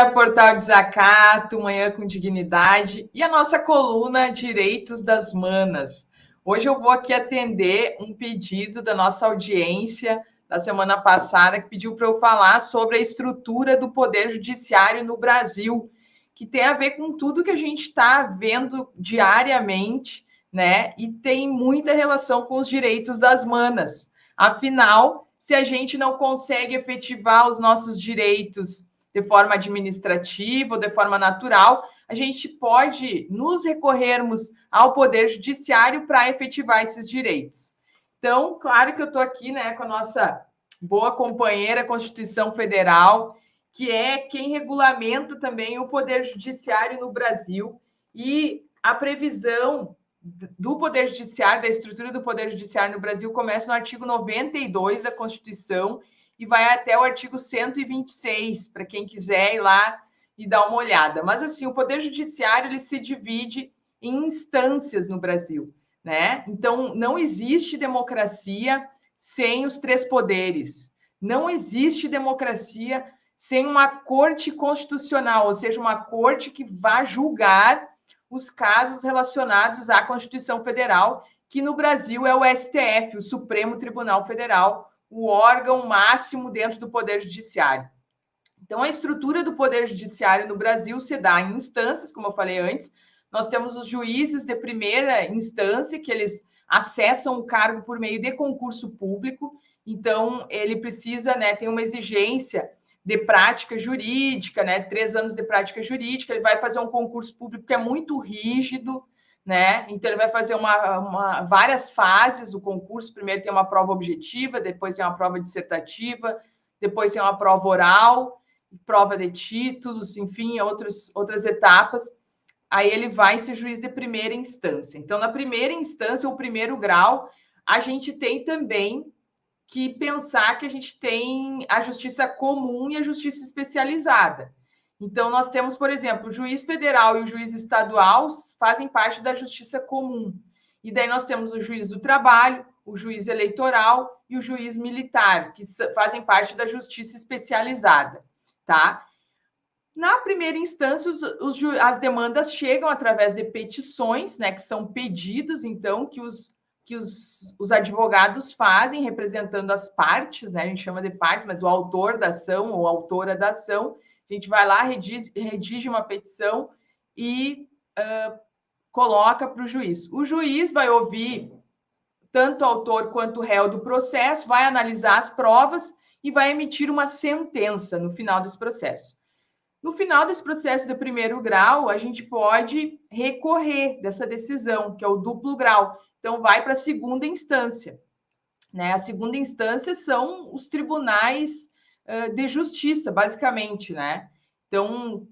dia, Portal Desacato, Manhã com Dignidade e a nossa coluna Direitos das Manas. Hoje eu vou aqui atender um pedido da nossa audiência da semana passada, que pediu para eu falar sobre a estrutura do Poder Judiciário no Brasil, que tem a ver com tudo que a gente está vendo diariamente, né? E tem muita relação com os direitos das manas. Afinal, se a gente não consegue efetivar os nossos direitos de forma administrativa ou de forma natural, a gente pode nos recorrermos ao Poder Judiciário para efetivar esses direitos. Então, claro que eu estou aqui, né, com a nossa boa companheira Constituição Federal, que é quem regulamenta também o Poder Judiciário no Brasil, e a previsão do Poder Judiciário, da estrutura do Poder Judiciário no Brasil, começa no artigo 92 da Constituição e vai até o artigo 126, para quem quiser ir lá e dar uma olhada. Mas, assim, o Poder Judiciário ele se divide em instâncias no Brasil, né? Então, não existe democracia sem os três poderes. Não existe democracia sem uma corte constitucional, ou seja, uma corte que vá julgar os casos relacionados à Constituição Federal, que no Brasil é o STF, o Supremo Tribunal Federal, o órgão máximo dentro do Poder Judiciário. Então, a estrutura do Poder Judiciário no Brasil se dá em instâncias, como eu falei antes. Nós temos os juízes de primeira instância, que eles acessam o cargo por meio de concurso público. Então, ele precisa, né, tem uma exigência de prática jurídica, né, 3 anos de prática jurídica. Ele vai fazer um concurso público que é muito rígido, né? Então, ele vai fazer várias fases do concurso. Primeiro tem uma prova objetiva, depois tem uma prova dissertativa, depois tem uma prova oral, prova de títulos, enfim, outras etapas. Aí ele vai ser juiz de primeira instância. Então, na primeira instância, ou primeiro grau, a gente tem também que pensar que a gente tem a justiça comum e a justiça especializada. Então, nós temos, por exemplo, o juiz federal e o juiz estadual fazem parte da justiça comum. E daí nós temos o juiz do trabalho, o juiz eleitoral e o juiz militar, que fazem parte da justiça especializada, tá? Na primeira instância, as demandas chegam através de petições, né, que são pedidos, então, que os advogados fazem representando as partes, né? A gente chama de partes, mas o autor da ação ou autora da ação, a gente vai lá, redige uma petição e coloca para o juiz. O juiz vai ouvir tanto o autor quanto o réu do processo, vai analisar as provas e vai emitir uma sentença no final desse processo. No final desse processo de primeiro grau, a gente pode recorrer dessa decisão, que é o duplo grau. Então, vai para a segunda instância, né? A segunda instância são os tribunais de justiça, basicamente, né? Então,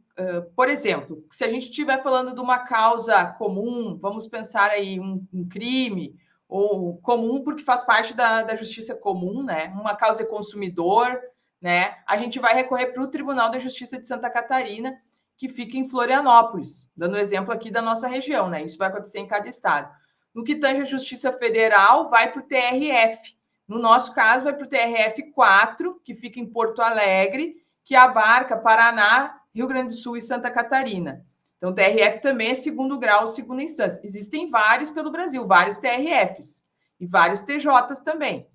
por exemplo, se a gente estiver falando de uma causa comum, vamos pensar aí um crime, ou comum porque faz parte da justiça comum, né? Uma causa de consumidor, né? A gente vai recorrer para o Tribunal de Justiça de Santa Catarina, que fica em Florianópolis, dando exemplo aqui da nossa região, né? Isso vai acontecer em cada estado. No que tange a Justiça Federal, vai para o TRF. No nosso caso, vai para o TRF4, que fica em Porto Alegre, que abarca Paraná, Rio Grande do Sul e Santa Catarina. Então, o TRF também é segundo grau, segunda instância. Existem vários pelo Brasil, vários TRFs e vários TJs também.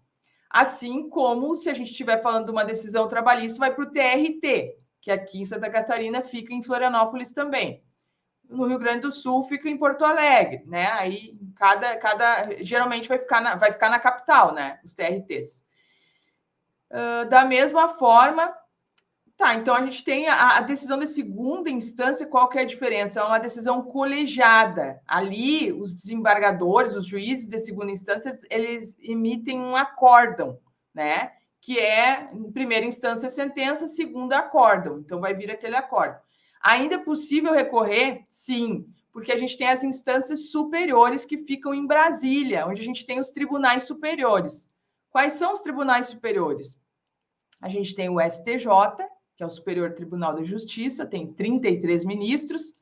Assim como, se a gente estiver falando de uma decisão trabalhista, vai para o TRT, que aqui em Santa Catarina fica em Florianópolis também. No Rio Grande do Sul fica em Porto Alegre, né? Aí geralmente vai ficar na capital, né? Os TRTs. Da mesma forma, tá, então a gente tem a decisão de segunda instância. Qual que é a diferença? É uma decisão colegiada. Ali, os desembargadores, os juízes de segunda instância, eles emitem um acórdão, né? Que é, em primeira instância, sentença, segunda, acórdão. Então, vai vir aquele acórdão. Ainda é possível recorrer? Sim, porque a gente tem as instâncias superiores que ficam em Brasília, onde a gente tem os tribunais superiores. Quais são os tribunais superiores? A gente tem o STJ, que é o Superior Tribunal de Justiça, tem 33 ministros.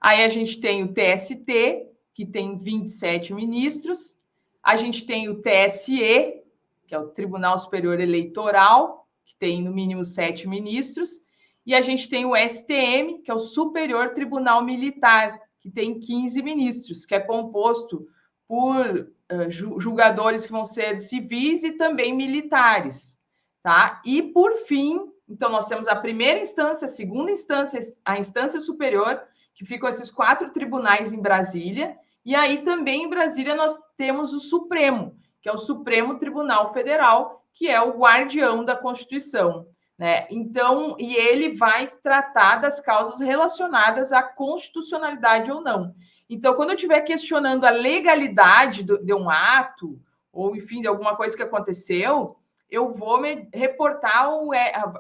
Aí a gente tem o TST, que tem 27 ministros. A gente tem o TSE, que é o Tribunal Superior Eleitoral, que tem no mínimo 7 ministros. E a gente tem o STM, que é o Superior Tribunal Militar, que tem 15 ministros, que é composto por julgadores que vão ser civis e também militares, tá? E, por fim, então, nós temos a primeira instância, a segunda instância, a instância superior, que ficam esses 4 tribunais em Brasília, e aí também em Brasília nós temos o Supremo, que é o Supremo Tribunal Federal, que é o guardião da Constituição, né? Então, e ele vai tratar das causas relacionadas à constitucionalidade ou não. Então, quando eu estiver questionando a legalidade de um ato, ou enfim, de alguma coisa que aconteceu, eu vou me reportar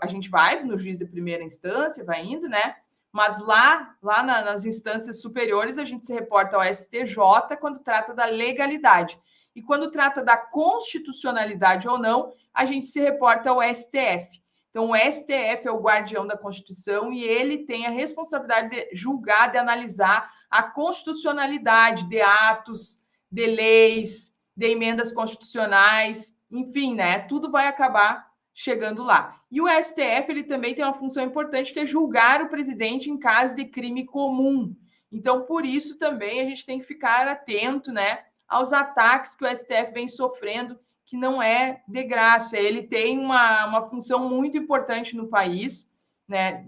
a gente vai no juiz de primeira instância, vai indo, né? Mas lá nas instâncias superiores, a gente se reporta ao STJ quando trata da legalidade. E quando trata da constitucionalidade ou não, a gente se reporta ao STF. Então, o STF é o guardião da Constituição e ele tem a responsabilidade de julgar, de analisar a constitucionalidade de atos, de leis, de emendas constitucionais, enfim, né? Tudo vai acabar chegando lá. E o STF ele também tem uma função importante que é julgar o presidente em caso de crime comum. Então, por isso também a gente tem que ficar atento, né, aos ataques que o STF vem sofrendo, que não é de graça. Ele tem uma função muito importante no país, né?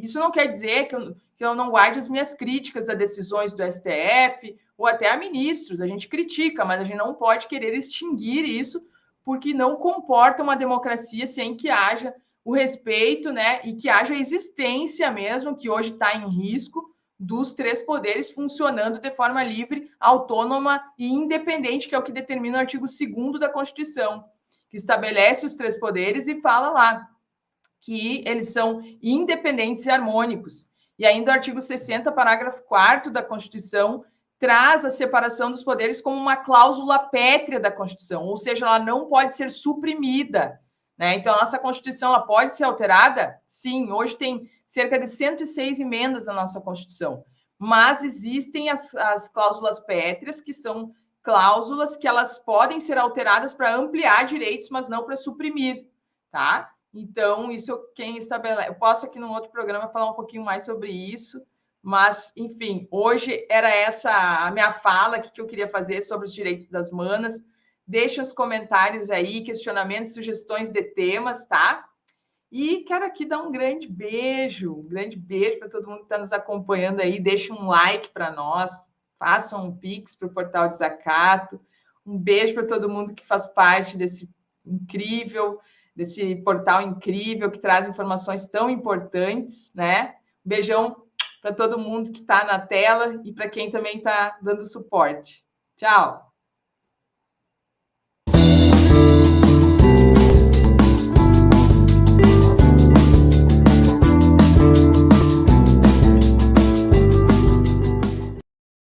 Isso não quer dizer que eu não guarde as minhas críticas a decisões do STF ou até a ministros. A gente critica, mas a gente não pode querer extinguir isso, porque não comporta uma democracia sem que haja o respeito, né? E que haja a existência mesmo, que hoje está em risco, dos 3 poderes funcionando de forma livre, autônoma e independente, que é o que determina o artigo 2º da Constituição, que estabelece os 3 poderes e fala lá que eles são independentes e harmônicos. E ainda o artigo 60, parágrafo 4º da Constituição, traz a separação dos poderes como uma cláusula pétrea da Constituição, ou seja, ela não pode ser suprimida, né? Então, a nossa Constituição ela pode ser alterada? Sim, hoje tem cerca de 106 emendas na nossa Constituição, mas existem as cláusulas pétreas, que são cláusulas que elas podem ser alteradas para ampliar direitos, mas não para suprimir, tá? Então, isso quem estabelece. Eu posso aqui num outro programa falar um pouquinho mais sobre isso, mas, enfim, hoje era essa a minha fala que eu queria fazer sobre os direitos das manas. Deixem os comentários aí, questionamentos, sugestões de temas, tá? E quero aqui dar um grande beijo para todo mundo que está nos acompanhando aí. Deixe um like para nós, façam um pix para o Portal Desacato. Um beijo para todo mundo que faz parte desse portal incrível que traz informações tão importantes, né? Um beijão para todo mundo que está na tela e para quem também está dando suporte. Tchau!